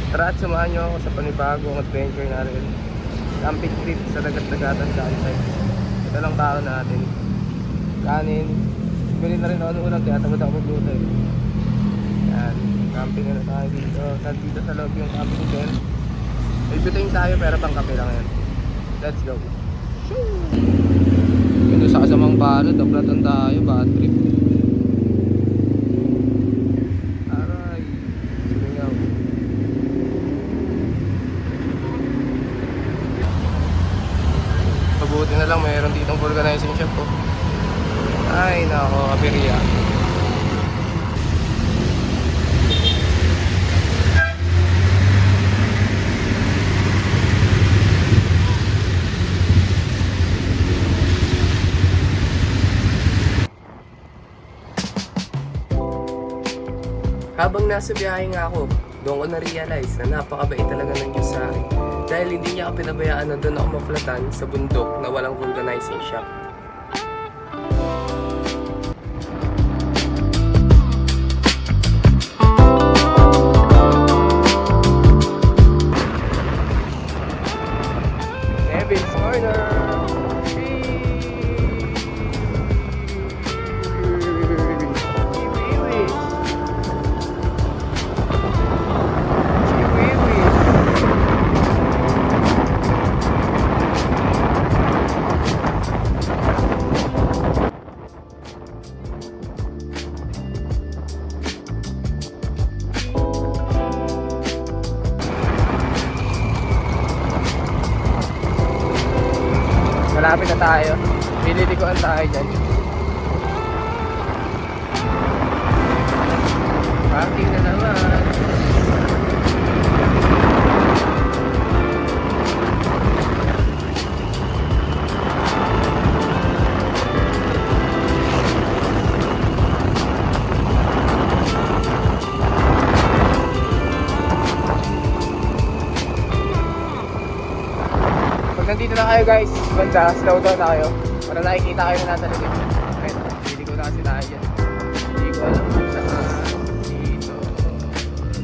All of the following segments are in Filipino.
Tara at samahan nyo ako sa panibagong adventure natin. Camping trip sa dagat-dagatan campsite. Ito lang tao natin. Kanin. Bili na rin ako ng ulam kaya tamad ako magluto eh. Yan. Camping na tayo dito. Dito sa loob yung camping tent. May butane tayo pero pang kape lang yan. Let's go. Ito sa kasamang balot. Daplatan tayo. Bad trip. Aray. Sumingaw. Mabuti na lang mayroon ditong vulcanizing shop po. Ay nako, aberya. Habang nasa biyahe nga ako, doon ko na-realize na napakabait talaga ng Diyos sa akin. Dahil hindi niya ako pinabayaan na doon ako maflatan sa bundok na walang vulcanizing shop. Devil's Corner! Malapit na tayo. Pililikuan tayo dyan. Parking na naman. Nandito na kayo guys, banda, slow down na kayo para nakikita kayo na nasa likod. Ayun, hindi ko na kasi tayo dyan. Hindi ko alam kung saan.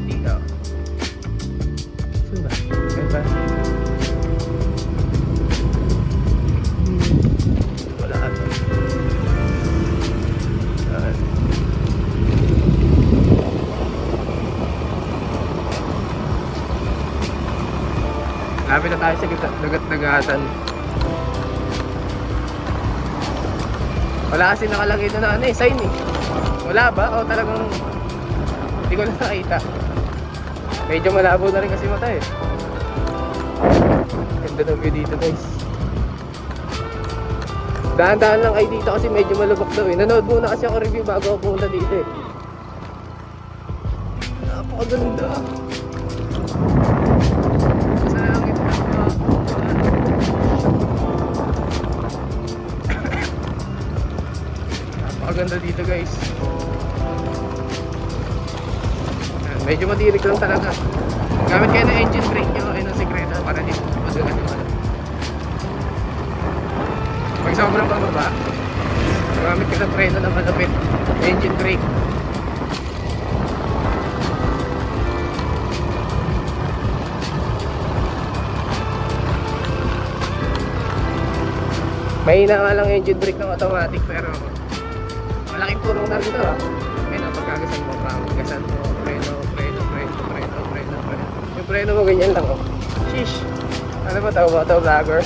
Dito. Saan ba? Saan ba? Wala ito. Saan? Lapit na tayo sa dagat-dagatan. Wala kasi nakalagay doon na ano eh, sign eh. Wala ba? O talagang hindi ko na nakita. Medyo malabo na rin kasi mata eh. Ganda ng view dito guys. Dahan-dahan lang kayo dito kasi medyo malubok daw eh. Nanood muna kasi ako review bago ako pumunta dito eh. Napakaganda. Napakaganda dito guys. Medyo matirik lang talaga. Gamit kayo ng engine brake nyo. Ayun ang sekreto para dito magagat yung ano. Pag sobrang pababa, gamit ka ng preno na malapit. Engine brake. Mahina nga lang engine brake ng automatic pero malaking purong na rin ito ah. Ayun ang pagkagasan mo, pagkagasan mo, preno. Yung preno mo ganyan lang oh. Sheesh! Ano ba tawag ba ito, vlogger?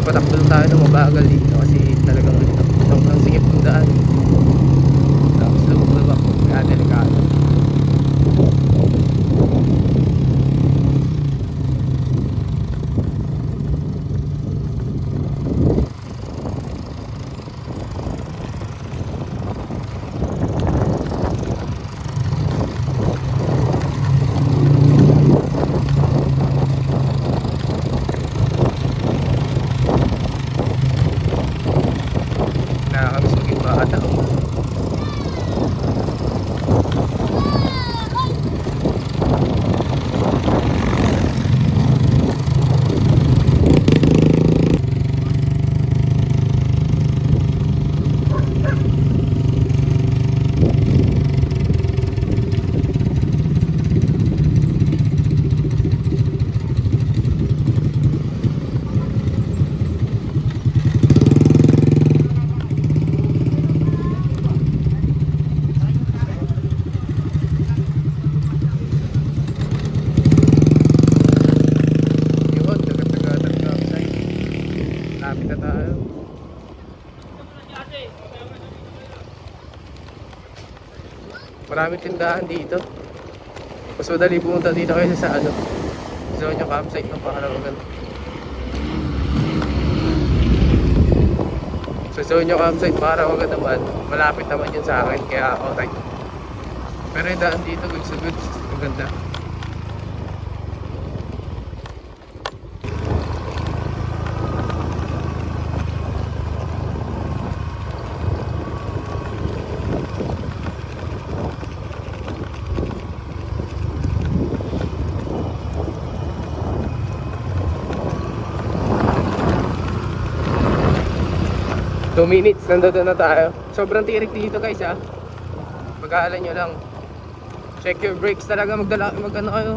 Patakbo tayo ng mabagal dito kasi talagang ang sikip ng daan. Tapos lubak-lubak. Maraming tindahan dito. Mas madali pumunta dito kaysa sa ano, zone yung campsite ng Paharawagan. Sa zone yung campsite Paharawagan naman, malapit naman yun sa akin, kaya okay. Pero yung daan dito, goods to goods, ang ganda. Two minutes, nandito na tayo. Sobrang tirik dito guys ha. Pag-aalan nyo lang. Check your brakes talaga, mag-ano kayo.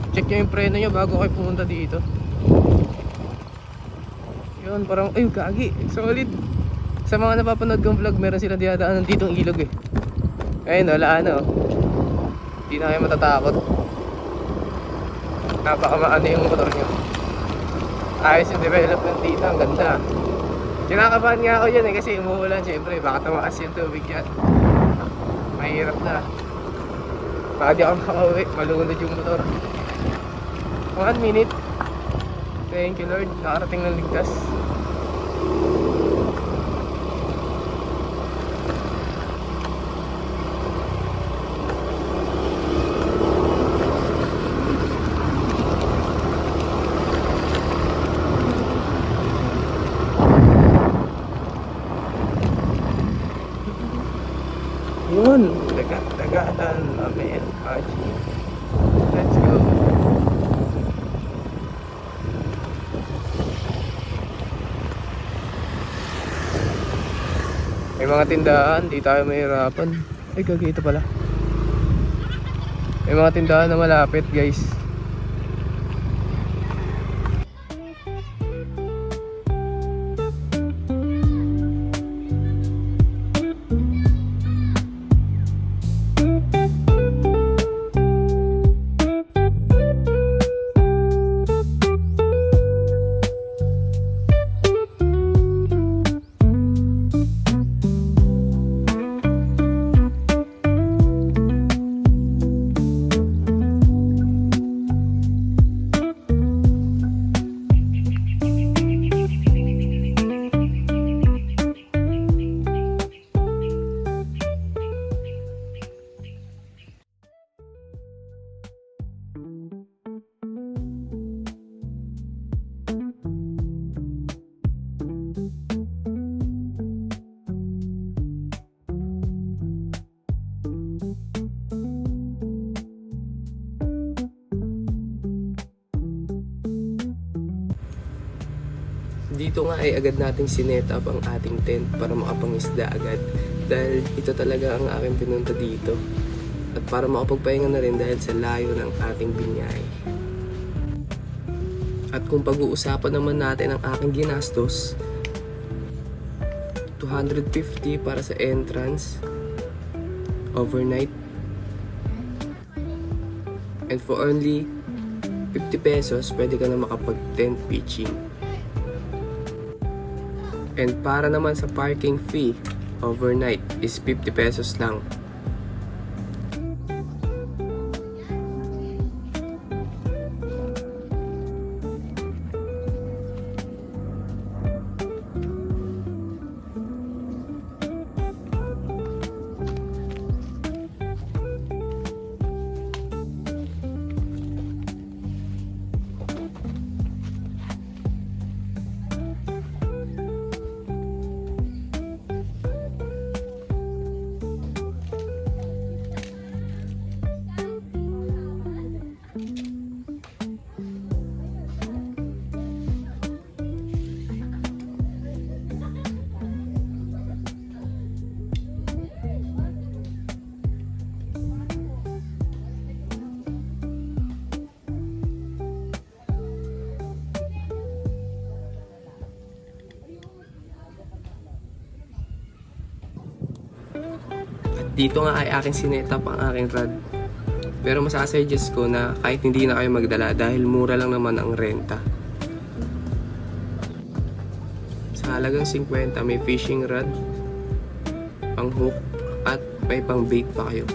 Check nyo yung preno nyo bago kayo pumunta dito. Yun, parang, ay gagi, solid. Sa mga napapanood kong vlog, meron silang dinadaanan dito ang ilog eh. Ayun, wala ano. Hindi na kayo matatakot. Napakamaano yung motor nyo. Ayos yung development dito, ang ganda. Kinakabahan nga ako dyan eh kasi umuulan syempre, baka tumaas yung tubig yan. Mahirap na. Baka di ako makauwi, malunod yung motor. 1 minute. Thank you Lord, nakarating ng ligtas. Yun, dagat-dagatan namin, Haji. Let's go. May mga tindahan, di tayo mahirapan. Ay, gagi, ito pala. May mga tindahan na malapit, guys. Dito nga ay agad nating sinet up ang ating tent para makapangisda agad dahil ito talaga ang aking pinunta dito at para makapagpahinga na rin dahil sa layo ng ating binyay. At kung pag-uusapan naman natin ang aking ginastos, 250 para sa entrance overnight, and for only 50 pesos pwede ka na makapag tent pitching. And para naman sa parking fee overnight is 50 pesos lang. Dito nga ay aking sinetap ang aking rod. Pero masasuggest ko na kahit hindi na kayo magdala dahil mura lang naman ang renta. Sa halagang 50 may fishing rod, pang hook at may pang bait pa kayo.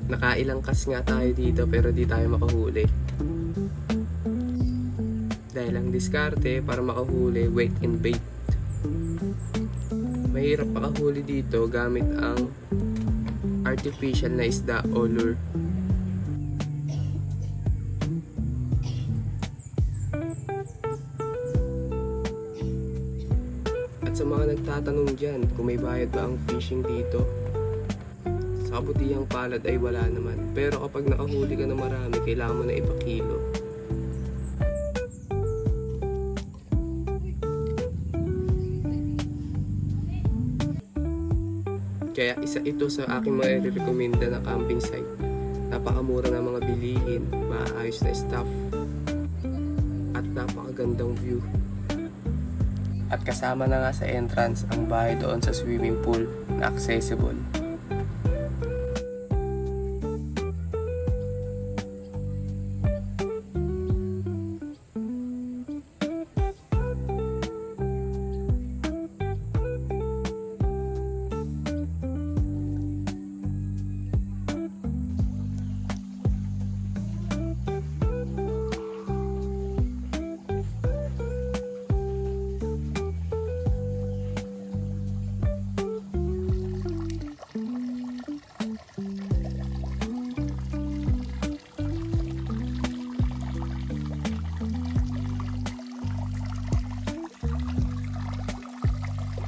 Nakailang kas nga tayo dito pero di tayo makahuli. Dahil ang diskarte para makahuli, wait and bait. Mahirap makahuli dito gamit ang artificial na isda o lure. At sa mga nagtatanong dyan kung may bayad ba ang fishing dito, sa kabutihang palad ay wala naman. Pero kapag nakahuli ka na marami, kailangan mo na ipakilo. Kaya isa ito sa aking marirekomenda na camping site. Napakamura ng mga bilihin, maayos na staff, at napakagandang view. At kasama na nga sa entrance ang bahay doon sa swimming pool na accessible.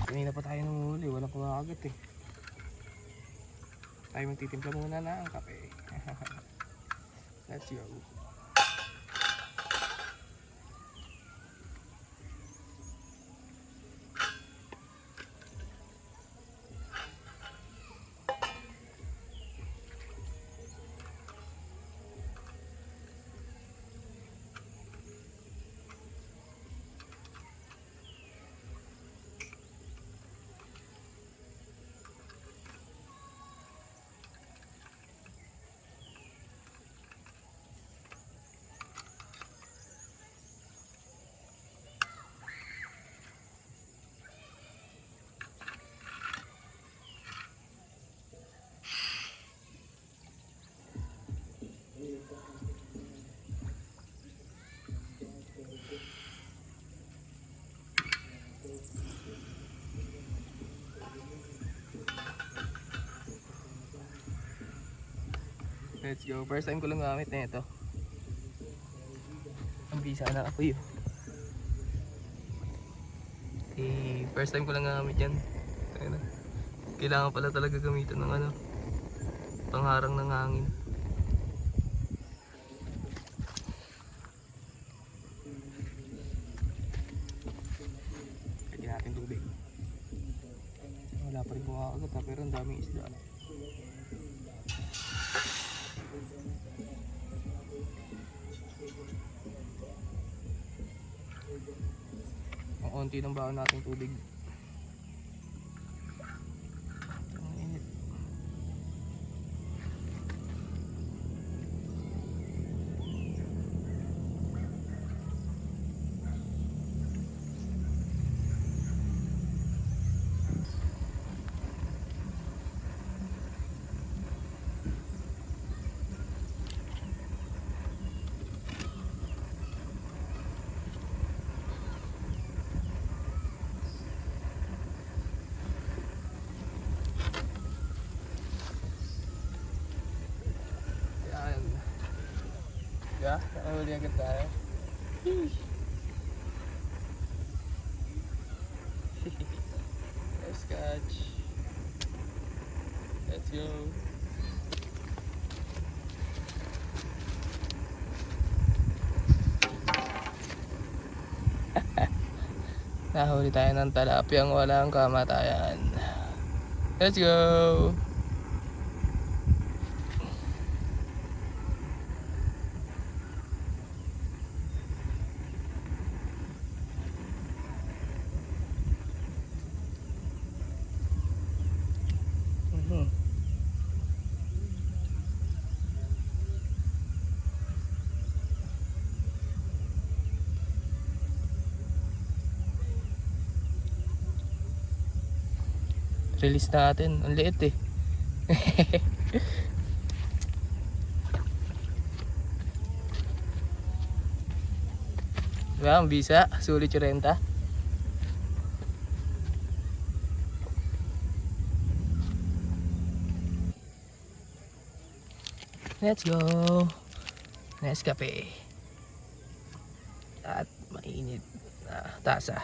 Kanina pa tayo nung huli, walang kumakagat eh. Tayo magtitimpla muna na ang kape. Let's go. Let's go. First time ko lang gamit na ito. Ang bisa na ako yun. First time ko lang gamit yan. Kailangan pala talaga gamitin ng ano, pangharang ng hangin. Pwede natin tubig. Wala pa rin kumakagat ha, pero ang daming isda. Ang konti ng baon nating tubig. Ang init. Yeah, nakahuli agad tayo. Nice catch. Let's go. Nahuli tayo ng talapyang walang kamatayan. Let's go. Release natin, ang liit eh. Diba, ang bisa, sulit yung renta. Let's go! Nescafe. At mainit na tasa.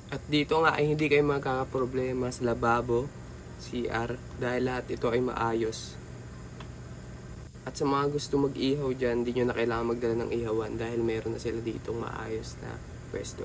At dito nga ay hindi kayo magkakaproblema sa lababo, CR, dahil lahat ito ay maayos. At sa mga gusto mag-ihaw dyan, hindi nyo na kailangan magdala ng ihawan dahil meron na sila ditong maayos na pwesto.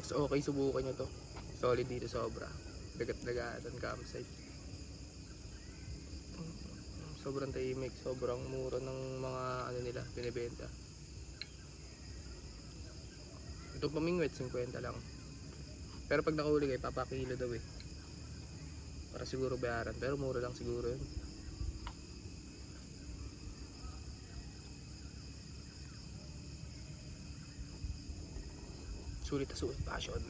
Mas okay, subukan nyo to. Solid dito sobra. Dagat-dagatan campsite. Sobrang tahimik, sobrang mura ng mga ano nila, binibenta. Itong pamingwit, 50 lang. Pero pag nakahuli kayo, papakilo daw eh. Para siguro bayaran, pero mura lang siguro yun. Sulit na sulit, passion.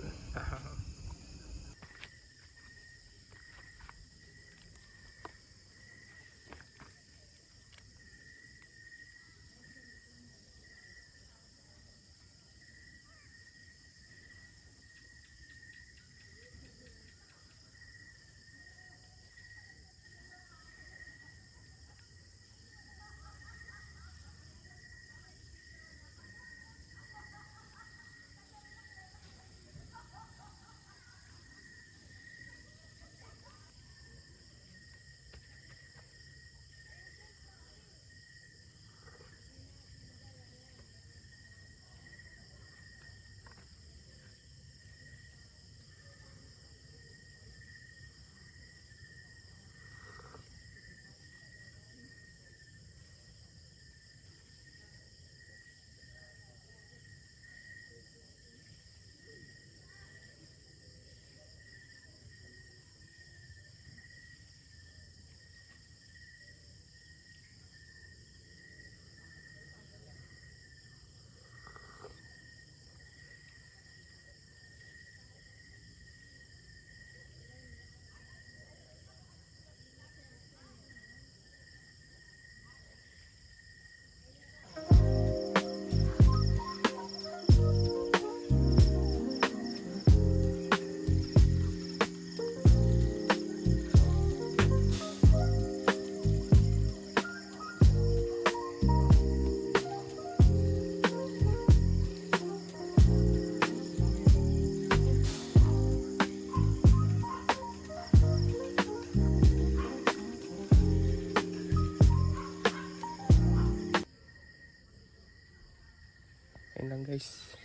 guys.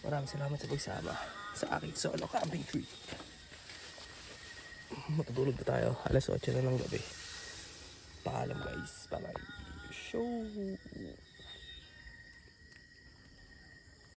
Maraming salamat sa pagsama sa aking solo camping trip. Matutulog na tayo. Alas 8 na ng gabi. Paalam guys. Bye bye. Show.